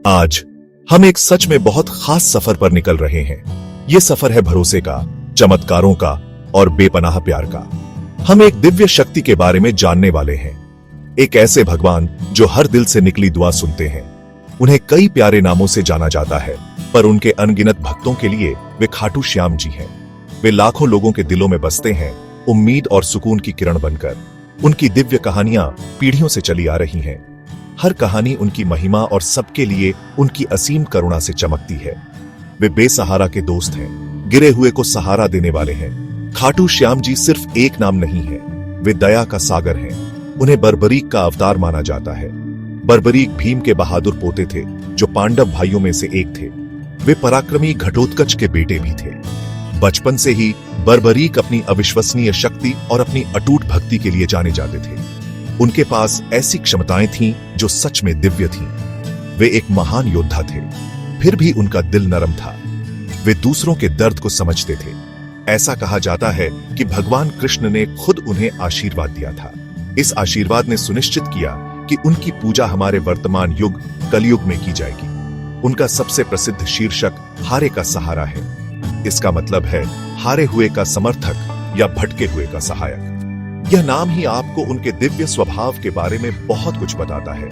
आज हम एक सच में बहुत खास सफर पर निकल रहे हैं। ये सफर है भरोसे का, चमत्कारों का और बेपनाह प्यार का। हम एक दिव्य शक्ति के बारे में जानने वाले हैं, एक ऐसे भगवान जो हर दिल से निकली दुआ सुनते हैं। उन्हें कई प्यारे नामों से जाना जाता है, पर उनके अनगिनत भक्तों के लिए वे खाटू श्याम जी हैं। वे लाखों लोगों के दिलों में बसते हैं, उम्मीद और सुकून की किरण बनकर। उनकी दिव्य कहानियां पीढ़ियों से चली आ रही हैं। हर कहानी उनकी महिमा और सबके लिए उनकी असीम करुणा से चमकती है। वे बेसहारा के दोस्त हैं, गिरे हुए को सहारा देने वाले हैं। खाटू श्याम जी सिर्फ एक नाम नहीं है, वे दया का सागर हैं। उन्हें बर्बरीक का अवतार माना जाता है। बर्बरीक भीम के बहादुर पोते थे, जो पांडव भाइयों में से एक थे। वे पराक्रमी घटोत्कच के बेटे भी थे। बचपन से ही बर्बरीक अपनी अविश्वसनीय शक्ति और अपनी अटूट भक्ति के लिए जाने जाते थे। उनके पास ऐसी क्षमताएं थीं जो सच में दिव्य थीं। वे एक महान योद्धा थे, फिर भी उनका दिल नरम था। वे दूसरों के दर्द को समझते थे। ऐसा कहा जाता है कि भगवान कृष्ण ने खुद उन्हें आशीर्वाद दिया था। इस आशीर्वाद ने सुनिश्चित किया कि उनकी पूजा हमारे वर्तमान युग कलयुग में की जाएगी। उनका सबसे प्रसिद्ध शीर्षक हारे का सहारा है। इसका मतलब है हारे हुए का समर्थक या भटके हुए का सहायक। यह नाम ही आपको उनके दिव्य स्वभाव के बारे में बहुत कुछ बताता है।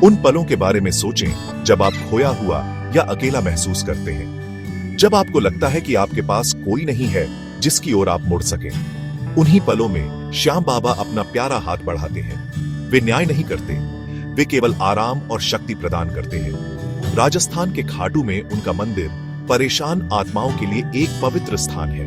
उन पलों के बारे में सोचें जब आप खोया हुआ या अकेला महसूस करते हैं, जब आपको लगता है कि आपके पास कोई नहीं है जिसकी ओर आप मुड़ सकें। उन्हीं पलों में श्याम बाबा अपना प्यारा हाथ बढ़ाते हैं। वे न्याय नहीं करते, वे केवल आराम और शक्ति प्रदान करते हैं। राजस्थान के खाटू में उनका मंदिर परेशान आत्माओं के लिए एक पवित्र स्थान है।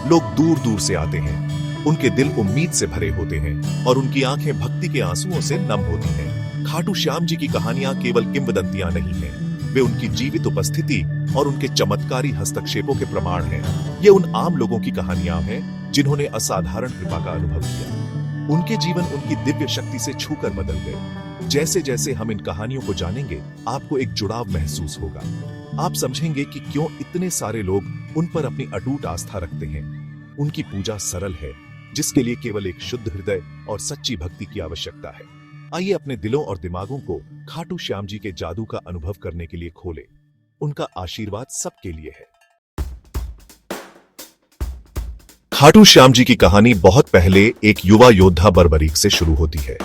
लोग दूर दूर से आते हैं। उनके दिल उम्मीद से भरे होते हैं और उनकी आंखें भक्ति के आंसुओं से नम होती हैं। खाटू श्याम जी की कहानियां केवल किंवदंतियां नहीं हैं, वे उनकी जीवित उपस्थिति और उनके चमत्कारी हस्तक्षेपों के प्रमाण हैं। ये उन आम लोगों की कहानियां हैं जिन्होंने असाधारण कृपा का अनुभव किया। उनके जीवन उनकी दिव्य शक्ति से छूकर बदल गए। जैसे जैसे हम इन कहानियों को जानेंगे, आपको एक जुड़ाव महसूस होगा। आप समझेंगे कि क्यों इतने सारे लोग उन पर अपनी अटूट आस्था रखते हैं। उनकी पूजा सरल है, जिसके लिए केवल एक शुद्ध हृदय और सच्ची भक्ति की आवश्यकता है। आइए अपने दिलों और दिमागों को खाटू श्याम जी के जादू का अनुभव करने के लिए खोलें। उनका आशीर्वाद सबके लिए है। खाटू श्याम जी की कहानी बहुत पहले एक युवा योद्धा बर्बरीक से शुरू होती है।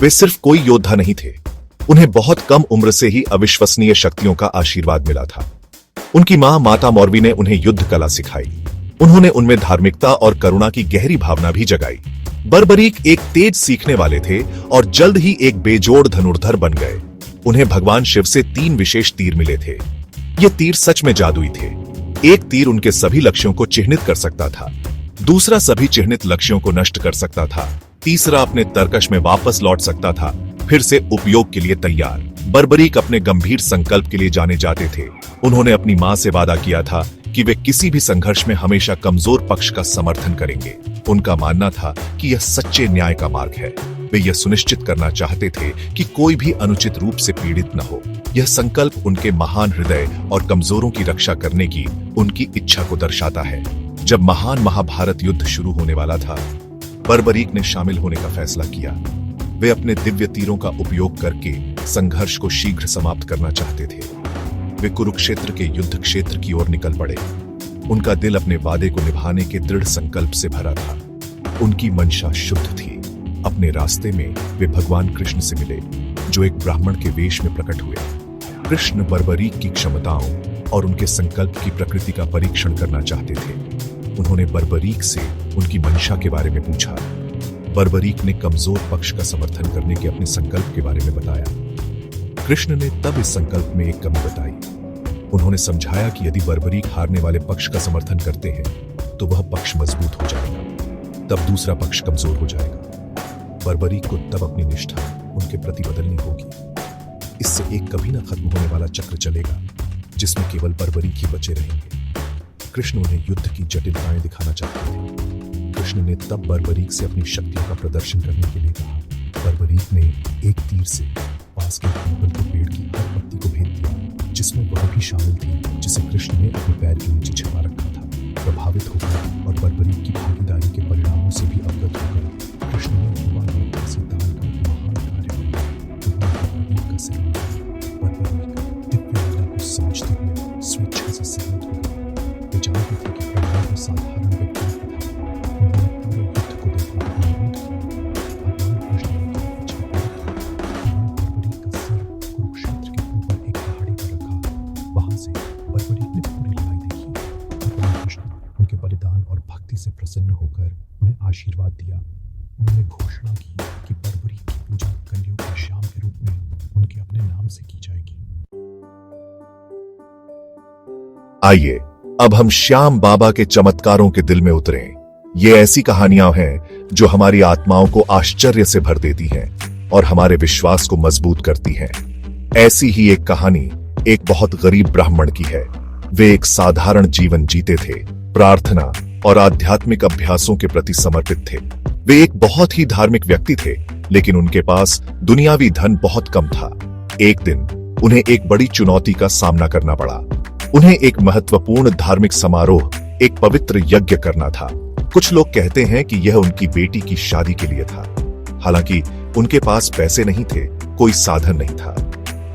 वे सिर्फ कोई योद्धा नहीं थे, उन्हें बहुत कम उम्र से ही अविश्वसनीय शक्तियों का आशीर्वाद मिला था। उनकी मां माता मौरवी ने उन्हें युद्ध कला सिखाई। उन्होंने उनमें धार्मिकता और करुणा की गहरी भावना भी जगाई। बर्बरीक एक तेज सीखने वाले थे और जल्द ही एक बेजोड़ धनुर्धर बन गए। उन्हें भगवान शिव से 3 विशेष तीर मिले थे। ये तीर सच में जादुई थे। एक तीर उनके सभी लक्ष्यों को चिह्नित कर सकता था, दूसरा सभी चिह्नित लक्ष्यों को नष्ट कर सकता था, तीसरा अपने तरकश में वापस लौट सकता था, फिर से उपयोग के लिए तैयार। बर्बरीक अपने गंभीर संकल्प के लिए जाने जाते थे। उन्होंने अपनी मां से वादा किया था कि वे किसी भी संघर्ष में हमेशा कमजोर पक्ष का समर्थन करेंगे। उनका मानना था कि यह सच्चे न्याय का मार्ग है। वे यह सुनिश्चित करना चाहते थे कि कोई भी अनुचित रूप से पीड़ित न हो। यह संकल्प उनके महान हृदय और कमजोरों की रक्षा करने की उनकी इच्छा को दर्शाता है। जब महान महाभारत युद्ध शुरू होने वाला था, बर्बरीक ने शामिल होने का फैसला किया। वे अपने दिव्य तीरों का उपयोग करके संघर्ष को शीघ्र समाप्त करना चाहते थे। वे कुरुक्षेत्र के युद्ध क्षेत्र की ओर निकल पड़े। उनका दिल अपने वादे को निभाने के दृढ़ संकल्प से भरा था। उनकी मंशा शुद्ध थी। अपने रास्ते में वे भगवान कृष्ण से मिले, जो एक ब्राह्मण के वेश में प्रकट हुए। कृष्ण बर्बरीक की क्षमताओं और उनके संकल्प की प्रकृति का परीक्षण करना चाहते थे। उन्होंने बर्बरीक से उनकी मंशा के बारे में पूछा। बर्बरीक ने कमजोर पक्ष का समर्थन करने के अपने संकल्प के बारे में बताया। कृष्ण ने तब इस संकल्प में एक कमी बताई। उन्होंने समझाया कि यदि बर्बरीक हारने वाले पक्ष का समर्थन करते हैं तो वह पक्ष मजबूत हो जाएगा, तब दूसरा पक्ष कमजोर हो जाएगा। बर्बरीक को तब अपनी निष्ठा उनके प्रति बदलनी होगी। इससे एक कभी न खत्म होने वाला चक्र चलेगा, जिसमें केवल बर्बरीक ही बचे रहेंगे। कृष्ण उन्हें युद्ध की जटिलताएं दिखाना चाहते थे। कृष्ण ने तब बर्बरीक से अपनी शक्तियों का प्रदर्शन करने के लिए कहा। बर्बरीक ने एक तीर से पास के पीपल के पेड़ की हर पत्ती को भेद दिया, जिसमें वह भी शामिल थी जिसे कृष्ण ने अपने पैर के नीचे छिपा रखा था। प्रभावित होकर और बर्बरीक की भागीदारी के परिणामों से भी अवगत होकर कृष्ण ने युवा योद्धा से दान का महान कार्य किया। बर्बरीक का आशीर्वाद दिया। उन्होंने घोषणा की कि परवरी की पूजा कलयुग के श्याम के रूप में उनके अपने नाम से की जाएगी। आइए अब हम श्याम बाबा के चमत्कारों के दिल में उतरें। ये ऐसी कहानियां हैं जो हमारी आत्माओं को आश्चर्य से भर देती हैं और हमारे विश्वास को मजबूत करती हैं। ऐसी ही एक कहानी एक बहुत गरीब ब्राह्मण की है। वे एक साधारण जीवन जीते थे, प्रार्थना और आध्यात्मिक अभ्यासों के प्रति समर्पित थे। वे एक बहुत ही धार्मिक व्यक्ति थे, लेकिन उनके पास दुनियावी धन बहुत कम था। एक दिन उन्हें एक बड़ी चुनौती का सामना करना पड़ा। उन्हें एक महत्वपूर्ण धार्मिक समारोह, एक पवित्र यज्ञ करना था। कुछ लोग कहते हैं कि यह उनकी बेटी की शादी के लिए था। हालांकि उनके पास पैसे नहीं थे, कोई साधन नहीं था।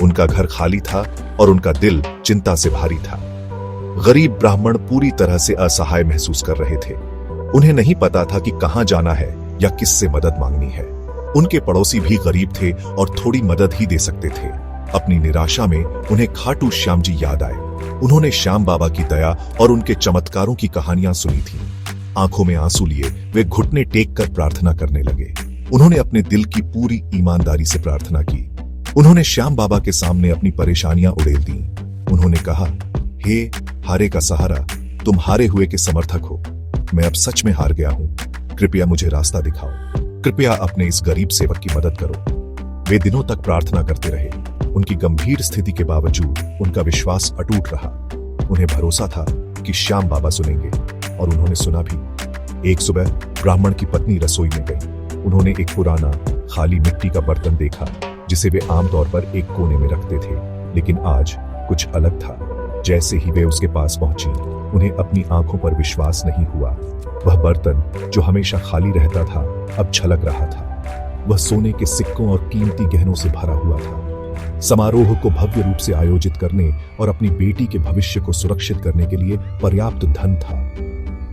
उनका घर खाली था और उनका दिल चिंता से भारी था। गरीब ब्राह्मण पूरी तरह से असहाय महसूस कर रहे थे। उन्हें नहीं पता था कि कहां जाना है या किससे मदद मांगनी है। उनके पड़ोसी भी गरीब थे और थोड़ी मदद ही दे सकते थे। अपनी निराशा में उन्हें खाटू श्याम जी याद आए। उन्होंने श्याम बाबा की दया और उनके चमत्कारों की कहानियां सुनी थी। आंखों में आंसू लिए वे घुटने टेक कर प्रार्थना करने लगे। उन्होंने अपने दिल की पूरी ईमानदारी से प्रार्थना की। उन्होंने श्याम बाबा के सामने अपनी परेशानियां उड़ेल दी। उन्होंने कहा, हे हारे का सहारा, तुम हारे हुए के समर्थक हो। मैं अब सच में हार गया हूं। कृपया मुझे रास्ता दिखाओ। कृपया अपने इस गरीब सेवक की मदद करो। वे दिनों तक प्रार्थना करते रहे। उनकी गंभीर स्थिति के बावजूद उनका विश्वास अटूट रहा। उन्हें भरोसा था कि श्याम बाबा सुनेंगे, और उन्होंने सुना भी। एक सुबह ब्राह्मण की पत्नी रसोई में गई। उन्होंने एक पुराना खाली मिट्टी का बर्तन देखा, जिसे वे आमतौर पर एक कोने में रखते थे, लेकिन आज कुछ अलग था। जैसे ही वे उसके पास पहुंची, उन्हें अपनी आंखों पर विश्वास नहीं हुआ। वह बर्तन जो हमेशा खाली रहता था, अब छलक रहा था। वह सोने के सिक्कों और कीमती गहनों से भरा हुआ था। समारोह को भव्य रूप से आयोजित करने और अपनी बेटी के भविष्य को सुरक्षित करने के लिए पर्याप्त धन था।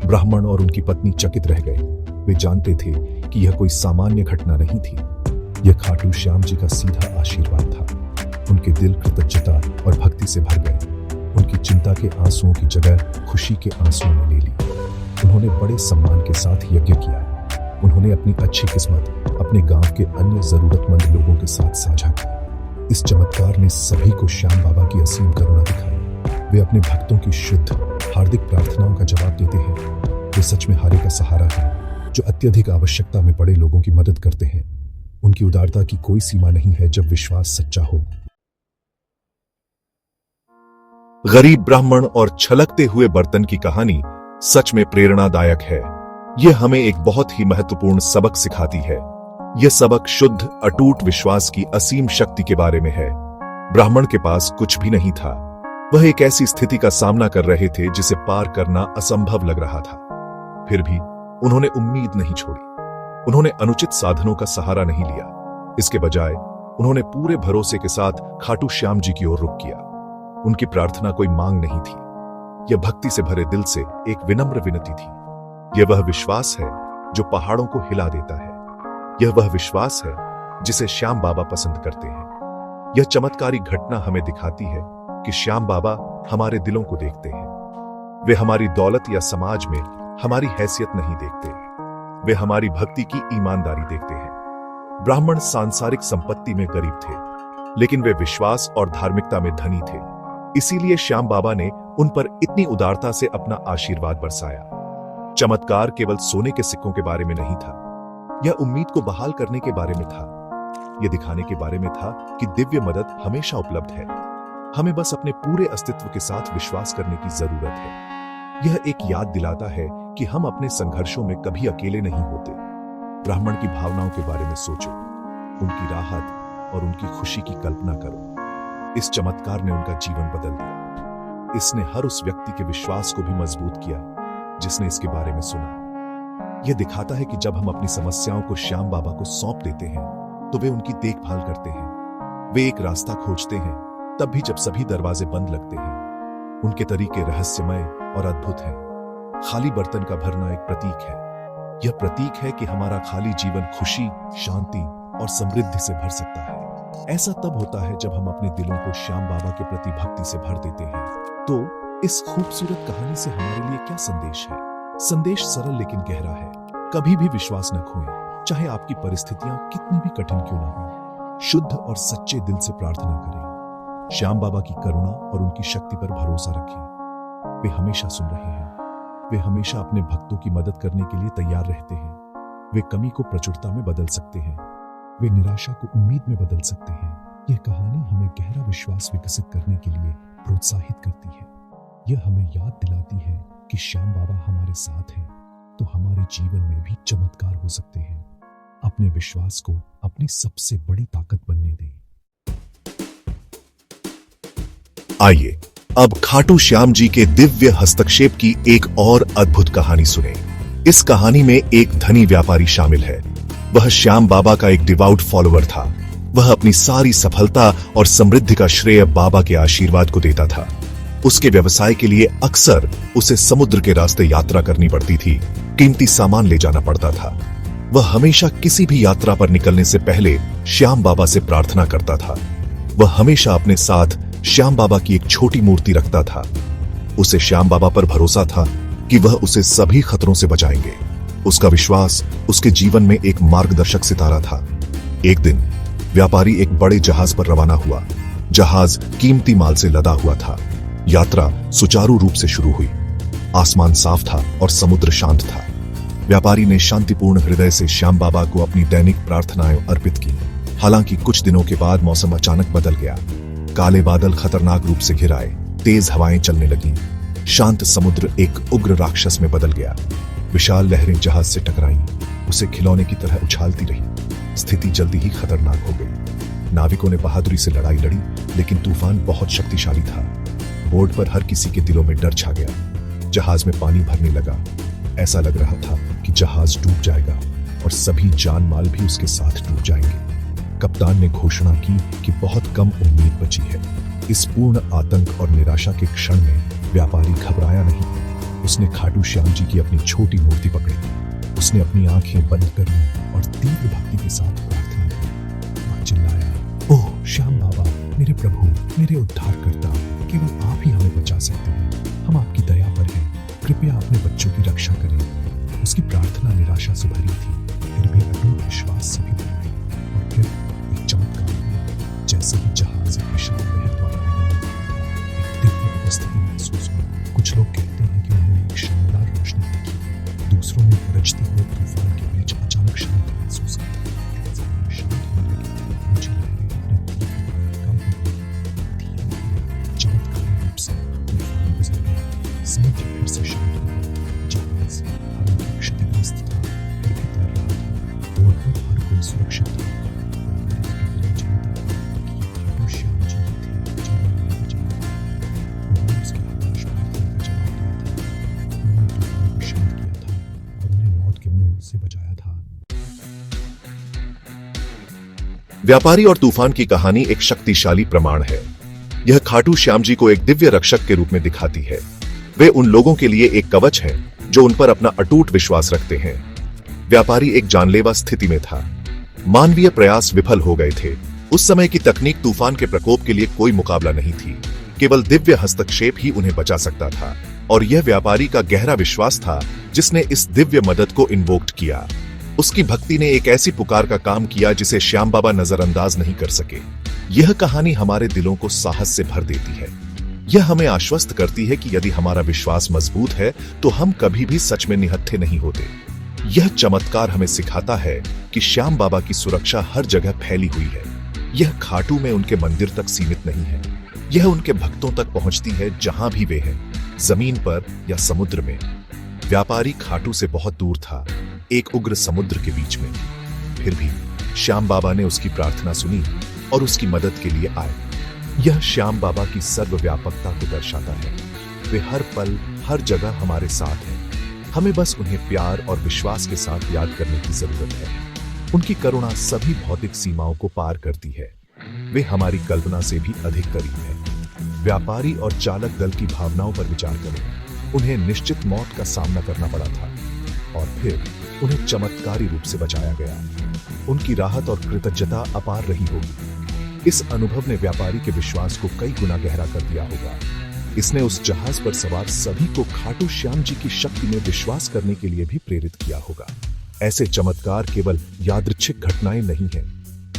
ब्राह्मण और उनकी पत्नी चकित रह गए। वे जानते थे कि यह कोई सामान्य घटना नहीं थी। यह खाटू श्याम जी का सीधा आशीर्वाद था। उनके दिल कृतज्ञता और भक्ति से भर गए। उनकी चिंता के आंसुओं की जगह खुशी के आंसुओं ने ले ली। उन्होंने बड़े सम्मान के साथ यज्ञ किया। उन्होंने अपनी अच्छी किस्मत अपने गांव के अन्य जरूरतमंद लोगों के साथ साझा की। इस चमत्कार ने सभी को श्याम बाबा की असीम करुणा दिखाई। वे अपने भक्तों की शुद्ध हार्दिक प्रार्थनाओं का जवाब देते हैं। वे सच में हारे का सहारा हैं, जो अत्यधिक आवश्यकता में पड़े लोगों की मदद करते हैं। उनकी उदारता की कोई सीमा नहीं है जब विश्वास सच्चा हो। गरीब ब्राह्मण और छलकते हुए बर्तन की कहानी सच में प्रेरणादायक है। यह हमें एक बहुत ही महत्वपूर्ण सबक सिखाती है। यह सबक शुद्ध अटूट विश्वास की असीम शक्ति के बारे में है। ब्राह्मण के पास कुछ भी नहीं था। वह एक ऐसी स्थिति का सामना कर रहे थे जिसे पार करना असंभव लग रहा था। फिर भी उन्होंने उम्मीद नहीं छोड़ी। उन्होंने अनुचित साधनों का सहारा नहीं लिया। इसके बजाय उन्होंने पूरे भरोसे के साथ खाटू श्याम जी की ओर रुख किया। उनकी प्रार्थना कोई मांग नहीं थी। यह भक्ति से भरे दिल से एक विनम्र विनती थी। यह वह विश्वास है जो पहाड़ों को हिला देता है। यह वह विश्वास है जिसे श्याम बाबा पसंद करते हैं। यह चमत्कारिक घटना हमें दिखाती है कि श्याम बाबा हमारे दिलों को देखते हैं। वे हमारी दौलत या समाज में हमारी हैसियत नहीं देखते। वे हमारी भक्ति की ईमानदारी देखते हैं। ब्राह्मण सांसारिक संपत्ति में गरीब थे, लेकिन वे विश्वास और धार्मिकता में धनी थे। इसीलिए श्याम बाबा ने उन पर इतनी उदारता से अपना आशीर्वाद बरसाया। चमत्कार केवल सोने के सिक्कों के बारे में नहीं था। यह उम्मीद को बहाल करने के बारे में था। यह दिखाने के बारे में था कि दिव्य मदद हमेशा उपलब्ध है। हमें बस अपने पूरे अस्तित्व के साथ विश्वास करने की जरूरत है। यह एक याद दिलाता है कि हम अपने संघर्षों में कभी अकेले नहीं होते। ब्राह्मण की भावनाओं के बारे में सोचो, उनकी राहत और उनकी खुशी की कल्पना करो। इस चमत्कार ने उनका जीवन बदल दिया। इसने हर उस व्यक्ति के विश्वास को भी मजबूत किया जिसने इसके बारे में सुना। यह दिखाता है कि जब हम अपनी समस्याओं को श्याम बाबा को सौंप देते हैं, तो वे उनकी देखभाल करते हैं। वे एक रास्ता खोजते हैं, तब भी जब सभी दरवाजे बंद लगते हैं। उनके तरीके रहस्यमय और अद्भुत हैं। खाली बर्तन का भरना एक प्रतीक है। यह प्रतीक है कि हमारा खाली जीवन खुशी, शांति और समृद्धि से भर सकता है। ऐसा तब होता है जब हम अपने दिलों को श्याम बाबा के प्रति भक्ति से भर देते हैं। तो इस खूबसूरत कहानी से हमारे लिए क्या संदेश है? संदेश सरल लेकिन गहरा है। कभी भी विश्वास न खोएं, चाहे आपकी परिस्थितियां कितनी भी कठिन क्यों ना हो। शुद्ध और सच्चे दिल से प्रार्थना करें। श्याम बाबा की करुणा और उनकी शक्ति पर भरोसा रखें। वे हमेशा सुन रहे हैं। वे हमेशा अपने भक्तों की मदद करने के लिए तैयार रहते हैं। वे कमी को प्रचुरता में बदल सकते हैं। वे निराशा को उम्मीद में बदल सकते हैं। यह कहानी हमें गहरा विश्वास विकसित करने के लिए प्रोत्साहित करती है। यह हमें याद दिलाती है कि श्याम बाबा हमारे साथ हैं, तो हमारे जीवन में भी चमत्कार हो सकते हैं। अपने विश्वास को अपनी सबसे बड़ी ताकत बनने दें। आइए अब खाटू श्याम जी के दिव्य हस्तक्षेप की एक और अद्भुत कहानी सुने। इस कहानी में एक धनी व्यापारी शामिल है। वह श्याम बाबा का एक डिवाउट फॉलोअर था। वह अपनी सारी सफलता और समृद्धि का श्रेय बाबा के आशीर्वाद को देता था। उसके व्यवसाय के लिए अक्सर उसे समुद्र के रास्ते यात्रा करनी पड़ती थी। कीमती सामान ले जाना पड़ता था। वह हमेशा किसी भी यात्रा पर निकलने से पहले श्याम बाबा से प्रार्थना करता था। वह हमेशा अपने साथ श्याम बाबा की एक छोटी मूर्ति रखता था। उसे श्याम बाबा पर भरोसा था कि वह उसे सभी खतरों से बचाएंगे। उसका विश्वास उसके जीवन में एक मार्गदर्शक सितारा था। एक दिन व्यापारी एक बड़े जहाज पर रवाना हुआ। जहाज कीमती माल से लदा हुआ था। यात्रा सुचारू रूप से शुरू हुई। आसमान साफ था और समुद्र शांत था। व्यापारी ने शांतिपूर्ण हृदय से श्याम बाबा को अपनी दैनिक प्रार्थनाएं अर्पित की। हालांकि कुछ दिनों के बाद मौसम अचानक बदल गया। काले बादल खतरनाक रूप से घिर आए। तेज हवाएं चलने लगीं। शांत समुद्र एक उग्र राक्षस में बदल गया। विशाल लहरें जहाज से टकराईं, उसे खिलौने की तरह उछालती रही। स्थिति जल्दी ही खतरनाक हो गई। नाविकों ने बहादुरी से लड़ाई लड़ी, लेकिन तूफान बहुत शक्तिशाली था। बोर्ड पर हर किसी के दिलों में डर छा गया। जहाज में पानी भरने लगा। ऐसा लग रहा था कि जहाज डूब जाएगा और सभी जान माल भी उसके साथ डूब जाएंगे। कप्तान ने घोषणा की कि बहुत कम उम्मीद बची है। इस पूर्ण आतंक और निराशा के क्षण में व्यापारी घबराया नहीं। उसने खाटू श्याम जी की अपनी छोटी मूर्ति पकड़ी। उसने अपनी आंखें बंद कर ली और तीव्र भक्ति के साथ प्रार्थना की। वह चिल्लाया, ओह श्याम बाबा, मेरे प्रभु, मेरे उद्धारकर्ता, केवल आप ही हमें बचा सकते हैं। हम आपकी दया पर हैं। कृपया अपने बच्चों की रक्षा करें। उसकी प्रार्थना निराशा से भरी थी, फिर भी अटूट विश्वास से भी भरी थी। और फिर एक चमत्कार हुआ। जैसे ही जहाज एक विशाल लहर द्वारा निगलने लगा, एक दिव्य उपस्थिति महसूस हुई। कुछ लोग कहते हैं कि उन्होंने एक शानदार रोशनी देखी। दूसरों ने गरजते हुए तूफान के बीच अचानक शांति महसूस की। तेज हवाएं शांत होने लगी। ऊंची लहरें अपनी तीव्रता में कम हो गई। धीरे-धीरे चमत्कारी रूप से तूफान गुजर गया। समुद्र फिर से शांत हो गया। जहाज हालांकि क्षतिग्रस्त था, फिर भी तैर रहा था। बोर्ड पर हर कोई सुरक्षित था। व्यापारी की दिल में जानता कि ये खाटू श्याम जी ही थे जो उन्हें बचाया। उन्होंने उसके आकाश प्रार्थना का जवाब दिया था। उन्होंने तूफान को शांत किया था और उन्हें मौत के मुंह से बचाया था। व्यापारी और तूफान की कहानी एक शक्तिशाली प्रमाण है। यह खाटू श्याम जी को एक दिव्य रक्षक के रूप में दिखाती है। वे उन लोगों के लिए एक कवच हैं जो उन पर अपना अटूट विश्वास रखते हैं। व्यापारी एक जानलेवा स्थिति में था। मानवीय प्रयास विफल हो गए थे। उस समय की तकनीक तूफान के प्रकोप के लिए कोई मुकाबला नहीं थी। केवल दिव्य हस्तक्षेप ही उन्हें बचा सकता था। और यह व्यापारी का गहरा विश्वास था जिसने इस दिव्य मदद को इन्वोक्ट किया। उसकी भक्ति ने एक ऐसी पुकार का काम किया जिसे श्याम बाबा नजरअंदाज नहीं कर सके। यह कहानी हमारे दिलों को साहस से भर देती है। यह हमें आश्वस्त करती है कि यदि हमारा विश्वास मजबूत है तो हम कभी भी सच में निहत्थे नहीं होते। यह चमत्कार हमें सिखाता है कि श्याम बाबा की सुरक्षा हर जगह फैली हुई है। यह खाटू में उनके मंदिर तक सीमित नहीं है। यह उनके भक्तों तक पहुंचती है जहां भी वे हैं, जमीन पर या समुद्र में। व्यापारी खाटू से बहुत दूर था, एक उग्र समुद्र के बीच में। फिर भी श्याम बाबा ने उसकी प्रार्थना सुनी और उसकी मदद के लिए आए। यह श्याम बाबा की सर्वव्यापकता को दर्शाता है। वे हर पल हर जगह हमारे साथ हैं। हमें बस उन्हें प्यार और विश्वास के साथ याद करने की जरूरत है। उनकी करुणा सभी भौतिक सीमाओं को पार करती है। वे हमारी कल्पना से भी अधिक करीब हैं। व्यापारी और चालक दल की भावनाओं पर विचार करें। उन्हें निश्चित मौत का सामना करना पड़ा था और फिर उन्हें चमत्कारी रूप से बचाया गया। उनकी राहत और कृतज्ञता अपार रही होगी। इस अनुभव ने व्यापारी के विश्वास को कई गुना गहरा कर दिया होगा। इसने उस जहाज पर सवार सभी को खाटू श्याम जी की शक्ति में विश्वास करने के लिए भी प्रेरित किया होगा। ऐसे चमत्कार केवल यादृच्छिक घटनाएं नहीं हैं,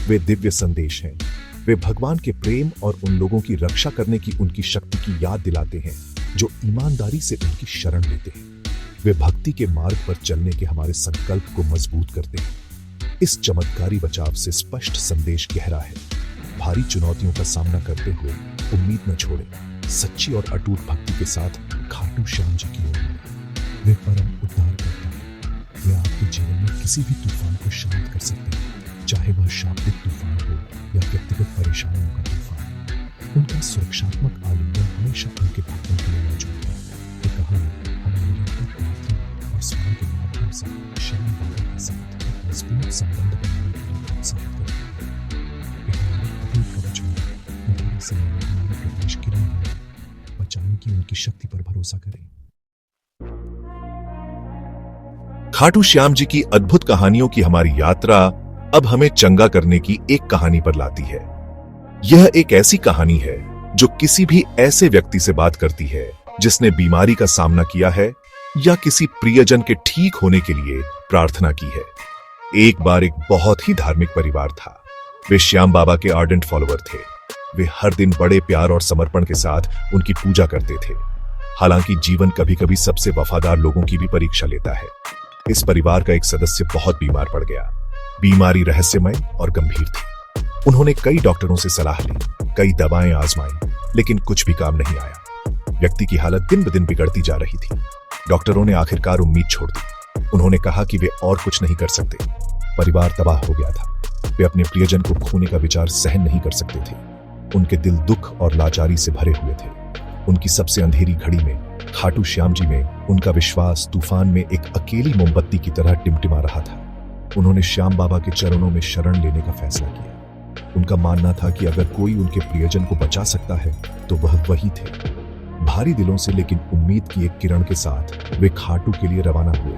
वे दिव्य संदेश हैं। वे भगवान के प्रेम और उन लोगों की रक्षा करने की उनकी शक्ति की याद दिलाते हैं जो ईमानदारी से उनकी शरण लेते हैं। वे भक्ति के मार्ग पर चलने के हमारे संकल्प को मजबूत करते हैं। इस चमत्कारी बचाव से स्पष्ट संदेश गहरा है। भारी चुनौतियों का सामना करते हुए उम्मीद न छोड़ें। सच्ची और अटूट भक्ति के साथ खाटू श्याम जी की ओर मुड़ें। वे परम उद्धार करता है। वे आपके जीवन में किसी भी तूफान को शांत कर सकते हैं, चाहे वह शाब्दिक तूफान हो या व्यक्तिगत परेशानियों का तूफान। उनका सुरक्षात्मक आलिंगन हमेशा उनके भक्तों के लिए मौजूद है। ये कहानी हमें निरंतर प्रार्थना और स्मरण के माध्यम से श्याम बाबा के साथ एक मजबूत संबंध बनाने के लिए प्रोत्साहित करती है। वे हमारे अभी कवच में हमारे समय में हमारे प्रकाश किरण हैं। बचाने की उनकी शक्ति पर भरोसा करें। खाटू श्याम जी की अद्भुत कहानियों की हमारी यात्रा अब हमें चंगा करने की एक कहानी पर लाती है। यह एक ऐसी कहानी है जो किसी भी ऐसे व्यक्ति से बात करती है जिसने बीमारी का सामना किया है या किसी प्रियजन के ठीक होने के लिए प्रार्थना की है। एक बार एक बहुत ही धार्मिक परिवार था। वे श्याम बाबा के आर्डेंट फॉलोअर थे। वे हर दिन बड़े प्यार और समर्पण के साथ उनकी पूजा करते थे। हालांकि जीवन कभी कभी सबसे वफादार लोगों की भी परीक्षा लेता है। इस परिवार का एक सदस्य बहुत बीमार पड़ गया। बीमारी रहस्यमय और गंभीर थी। उन्होंने कई डॉक्टरों से सलाह ली, कई दवाएं आजमाई, लेकिन कुछ भी काम नहीं आया। व्यक्ति की हालत दिन ब दिन बिगड़ती जा रही थी। डॉक्टरों ने आखिरकार उम्मीद छोड़ दी। उन्होंने कहा कि वे और कुछ नहीं कर सकते। परिवार तबाह हो गया था। वे अपने प्रियजन को खोने का विचार सहन नहीं कर सकते थे। उनके दिल दुख और लाचारी से भरे हुए थे। उनकी सबसे अंधेरी घड़ी में खाटू श्याम जी में उनका विश्वास तूफान में एक अकेली मोमबत्ती की तरह टिमटिमा रहा था। उन्होंने श्याम बाबा के चरणों में शरण लेने का फैसला किया। उनका मानना था कि अगर कोई उनके प्रियजन को बचा सकता है तो वह वही थे। भारी दिलों से लेकिन उम्मीद की एक किरण के साथ वे खाटू के लिए रवाना हुए।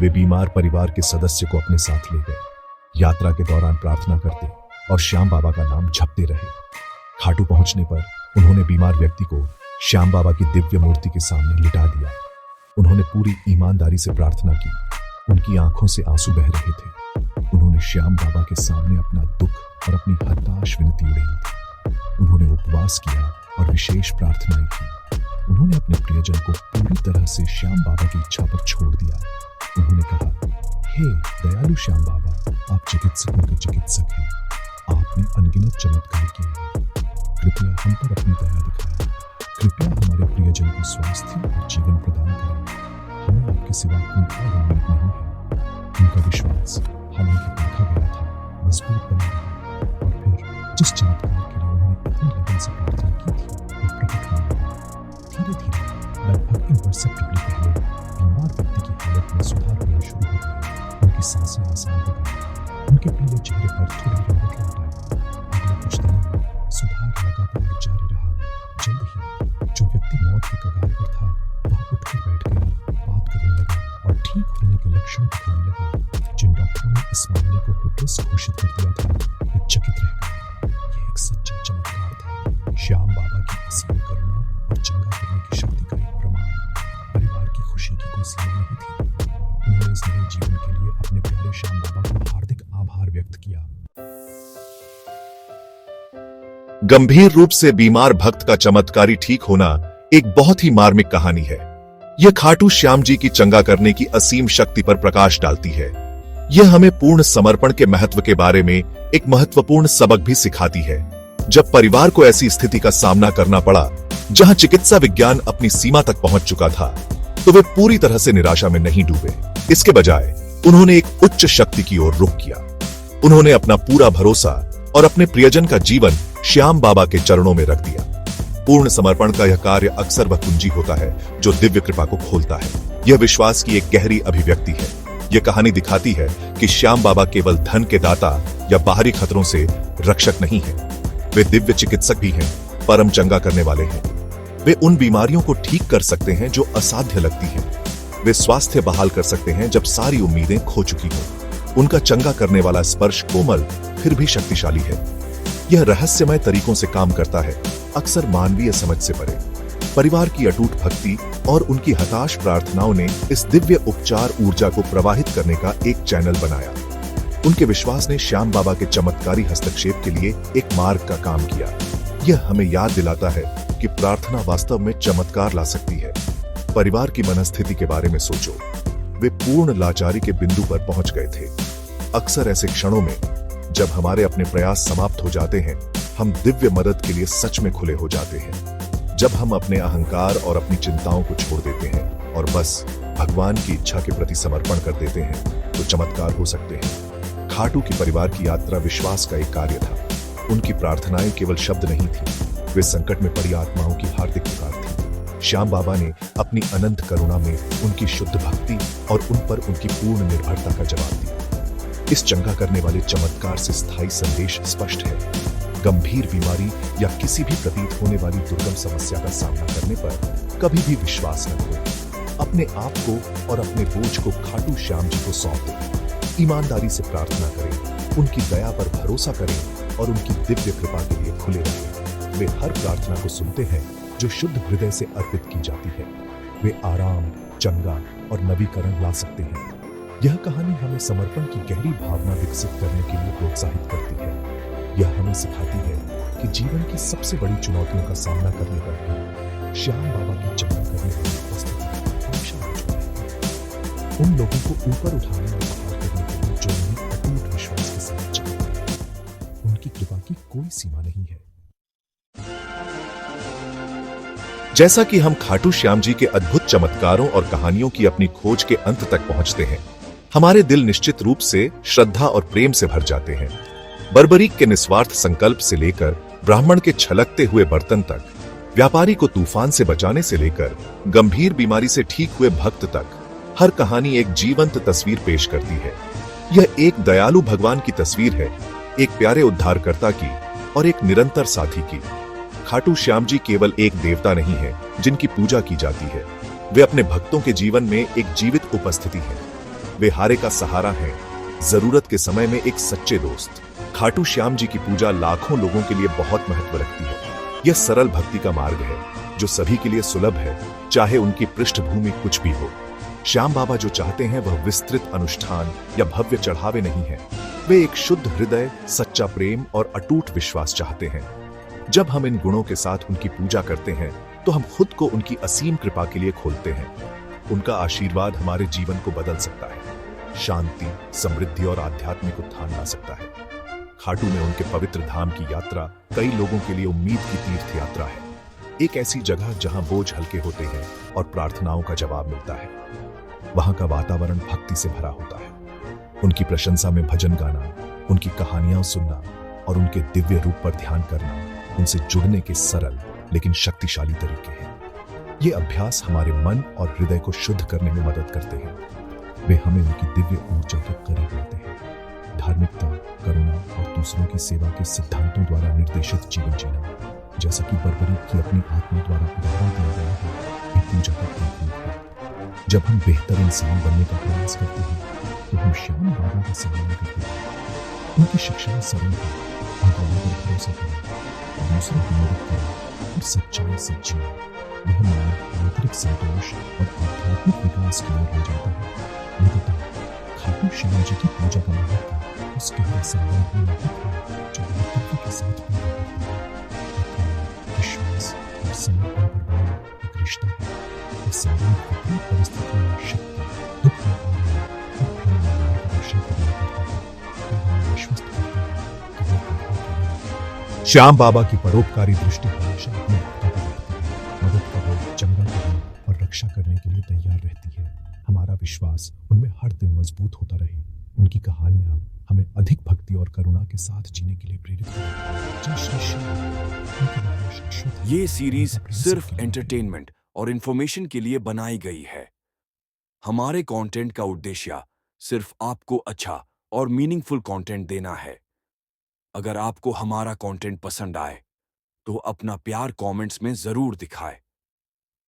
वे बीमार परिवार के सदस्य को अपने साथ ले गए। यात्रा के दौरान प्रार्थना करते और श्याम बाबा का नाम जपते रहे। खाटू पहुंचने पर उन्होंने बीमार व्यक्ति को श्याम बाबा की दिव्य मूर्ति के सामने लिटा दिया। उन्होंने पूरी ईमानदारी से प्रार्थना की। उनकी आंखों से आंसू बह रहे थे। उन्होंने श्याम बाबा के सामने अपना दुख और अपनी हताश विनती उड़ेली थी। उन्होंने उपवास किया और विशेष प्रार्थनाएं की। उन्होंने अपने प्रियजन को पूरी तरह से श्याम बाबा की इच्छा पर छोड़ दिया। उन्होंने कहा, हे दयालु श्याम बाबा, आप चिकित्सकों के चिकित्सक हैं। आपने अनगिनत चमत्कार किए हैं। कृपया हम पर अपनी दया दिखाएं। कृपया हमारे प्रियजन को स्वास्थ्य और जीवन प्रदान करें। हमें आपके सिवा कोई और उम्मीद नहीं है। उनका विश्वास हालांकि देखा गया था, मजबूत बना रहा। और फिर जिस चमत्कार के लिए उन्होंने इतनी लगन से प्रार्थना की थी वो प्रकट होने लगा। धीरे धीरे लगभग इम्परसेप्टिबली पहले बीमार व्यक्ति की हालत में सुधार होना शुरू हो गया। उनकी सांसें आसान हो गई। उनके पीले चेहरे पर थोड़ी रंगत लौट आई। अगले कुछ दिनों में सुधार लगातार जारी रहा। जल्द ही जो व्यक्ति मौत के कगार पर था वह उठकर बैठ गया, बात करने लगा और ठीक होने के लक्षण दिखाने लगा। जिन डॉक्टरों ने इस मामले को होपलेस घोषित कर दिया था वे चकित रह गए। यह एक सच्चा चमत्कार था। श्याम बाबा की असीम करुणा और चंगा करने की शक्ति का एक प्रमाण। परिवार की खुशी की कोई सीमा नहीं थी। उन्होंने इस नए जीवन के लिए अपने प्यारे श्याम बाबा को हार्दिक आभार व्यक्त किया। गंभीर रूप से बीमार भक्त का चमत्कारी ठीक होना एक बहुत ही मार्मिक कहानी है। यह खाटू श्याम जी की चंगा करने की असीम शक्ति पर प्रकाश डालती है। यह हमें पूर्ण समर्पण के महत्व के बारे में एक महत्वपूर्ण सबक भी सिखाती है। जब परिवार को ऐसी स्थिति का सामना करना पड़ा जहां चिकित्सा विज्ञान अपनी सीमा तक पहुंच चुका था, तो वे पूरी तरह से निराशा में नहीं डूबे। इसके बजाय उन्होंने एक उच्च शक्ति की ओर रुख किया। उन्होंने अपना पूरा भरोसा और अपने प्रियजन का जीवन श्याम बाबा के चरणों में रख दिया। पूर्ण समर्पण का यह कार्य अक्सर वह कुंजी होता है जो दिव्य कृपा को खोलता है। यह विश्वास की एक गहरी अभिव्यक्ति है। यह कहानी दिखाती है कि श्याम बाबा केवल धन के दाता या बाहरी खतरों से रक्षक नहीं है। वे दिव्य चिकित्सक भी हैं, परम चंगा करने वाले हैं। वे उन बीमारियों को ठीक कर सकते हैं जो असाध्य लगती हैं। वे स्वास्थ्य बहाल कर सकते हैं जब सारी उम्मीदें खो चुकी हों। उनका चंगा करने वाला स्पर्श कोमल फिर भी शक्तिशाली है। यह रहस्यमय तरीकों से काम करता है, अक्सर मानवीय समझ से परे। परिवार की अटूट भक्ति और उनकी हताश प्रार्थनाओं ने इस दिव्य उपचार ऊर्जा को प्रवाहित करने का एक चैनल बनाया। उनके विश्वास ने श्याम बाबा के चमत्कारी हस्तक्षेप के लिए एक मार्ग का काम किया। यह हमें याद दिलाता है कि प्रार्थना वास्तव में चमत्कार ला सकती है। परिवार की मनस्थिति के बारे में सोचो, वे पूर्ण लाचारी के बिंदु पर पहुंच गए थे। अक्सर ऐसे क्षणों में जब हमारे अपने प्रयास समाप्त हो जाते हैं, हम दिव्य मदद के लिए सच में खुले हो जाते हैं। जब हम अपने अहंकार और अपनी चिंताओं को छोड़ देते हैं और बस भगवान की इच्छा के प्रति समर्पण कर देते हैं, तो चमत्कार हो सकते हैं। खाटू की परिवार की यात्रा विश्वास का एक कार्य था। उनकी प्रार्थनाएं केवल शब्द नहीं थी, वे संकट में पड़ी आत्माओं की हार्दिक पुकार थी। श्याम बाबा ने अपनी अनंत करुणा में उनकी शुद्ध भक्ति और उन पर उनकी पूर्ण निर्भरता का जवाब दिया। इस चंगा करने वाले चमत्कार से स्थायी संदेश स्पष्ट है। गंभीर बीमारी या किसी भी प्रतीत होने वाली दुर्गम समस्या का सामना करने पर कभी भी विश्वास न करें। अपने आप को और अपने बोझ को खाटू श्याम जी को सौंप दें। ईमानदारी से प्रार्थना करें, उनकी दया पर भरोसा करें और उनकी दिव्य कृपा के लिए खुले रहें। वे हर प्रार्थना को सुनते हैं जो शुद्ध हृदय से अर्पित की जाती है। वे आराम, चंगा और नवीकरण ला सकते हैं। यह कहानी हमें समर्पण की गहरी भावना विकसित करने के लिए प्रोत्साहित करती है। यह हमें सिखाती है कि जीवन की सबसे बड़ी चुनौतियों का सामना करने पर भी श्याम बाबा की चमक करने वाली उपस्थिति हमेशा मौजूद है। उन लोगों को ऊपर उठाने और बहाल करने के लिए जो उन्हें अटूट विश्वास के साथ चलते हैं। उनकी कृपा की कोई सीमा नहीं है। जैसा कि हम खाटू श्याम जी के अद्भुत चमत्कारों और कहानियों की अपनी खोज के अंत तक पहुंचते हैं, हमारे दिल निश्चित रूप से श्रद्धा और प्रेम से भर जाते हैं। बर्बरीक के निस्वार्थ संकल्प से लेकर ब्राह्मण के छलकते हुए बर्तन तक, व्यापारी को तूफान से बचाने से लेकर गंभीर बीमारी से ठीक हुए भक्त तक, हर कहानी एक जीवंत तस्वीर पेश करती है। यह एक दयालु भगवान की तस्वीर है, एक प्यारे उद्धारकर्ता की और एक निरंतर साथी की। खाटू श्याम जी केवल एक देवता नहीं है जिनकी पूजा की जाती है, वे अपने भक्तों के जीवन में एक जीवित उपस्थिति है। वे हारे का सहारा हैं, जरूरत के समय में एक सच्चे दोस्त। खाटू श्याम जी की पूजा लाखों लोगों के लिए बहुत महत्व रखती है। यह सरल भक्ति का मार्ग है जो सभी के लिए सुलभ है, चाहे उनकी पृष्ठभूमि कुछ भी हो। श्याम बाबा जो चाहते हैं वह विस्तृत अनुष्ठान या भव्य चढ़ावे नहीं है। वे एक शुद्ध हृदय, सच्चा प्रेम और अटूट विश्वास चाहते हैं। जब हम इन गुणों के साथ उनकी पूजा करते हैं तो हम खुद को उनकी असीम कृपा के लिए खोलते हैं। उनका आशीर्वाद हमारे जीवन को बदल सकता है, शांति, समृद्धि और आध्यात्मिक उत्थान ला सकता है। खाटू में उनके पवित्र धाम की यात्रा कई लोगों के लिए उम्मीद की तीर्थ यात्रा है। एक ऐसी जगह जहां बोझ हल्के होते हैं और प्रार्थनाओं का जवाब मिलता है। वहां का वातावरण भक्ति से भरा होता है। उनकी प्रशंसा में भजन गाना, उनकी कहानियां सुनना और उनके दिव्य रूप पर ध्यान करना उनसे जुड़ने के सरल लेकिन शक्तिशाली तरीके हैं। ये अभ्यास हमारे मन और हृदय को शुद्ध करने में मदद करते हैं। वे हमें उनकी दिव्य ऊर्जा के करीब लाते हैं। धार्मिकता, करुणा और दूसरों की सेवा के सिद्धांतों द्वारा निर्देशित जीवन जीना, जैसा कि बर्बरीक की अपनी आत्मा द्वारा उदाहरण दिया गया है, ये पूजा का एक रूप है। जब हम बेहतर इंसान बनने का प्रयास करते हैं तो हम श्याम बाबा का सम्मान करते हैं। उनकी शिक्षाएं सरल हैं, भगवान पर भरोसा करें, दूसरों की मदद करें और सच्चाई से जिए। यह हमारे आंतरिक संतोष और आध्यात्मिक विकास की ओर ले जाता है। मित्रता, खाटू श्याम जी की पूजा का महत्व उस गहरे संबंध में निहित है जो व्यक्ति के साथ पूजा करता है। विश्वास और समर्पण पर बना एक रिश्ता है। यह संबंध विपरीत परिस्थितियों में शक्ति, दुख में आनंद और प्रेम में मार्गदर्शन प्रदान करता है। तो हम विश्वस्त करते हैं कि वह प्रभाव। श्याम बाबा की परोपकारी दृष्टि हमेशा अपने भक्तों को देखती है, मदद करने, चंगा करने और रक्षा करने के लिए तैयार रहती है। हमारा विश्वास उनमें हर दिन मजबूत होता रहे। उनकी कहानियां हमें अधिक भक्ति और करुणा के साथ जीने के लिए प्रेरित करें। जय श्री श्याम। ये सीरीज सिर्फ एंटरटेनमेंट और इंफॉर्मेशन के लिए बनाई गई है। हमारे कंटेंट का उद्देश्य सिर्फ आपको अच्छा और मीनिंगफुल कंटेंट देना है। अगर आपको हमारा कंटेंट पसंद आए तो अपना प्यार कमेंट्स में जरूर दिखाएं।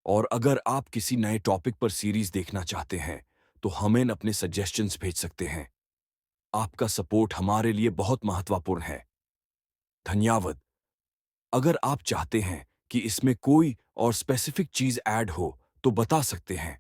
और अगर आप किसी नए टॉपिक पर सीरीज देखना चाहते हैं तो हमें अपने सजेशंस भेज सकते हैं। आपका सपोर्ट हमारे लिए बहुत महत्वपूर्ण है। धन्यवाद। अगर आप चाहते हैं कि इसमें कोई और स्पेसिफिक चीज ऐड हो तो बता सकते हैं।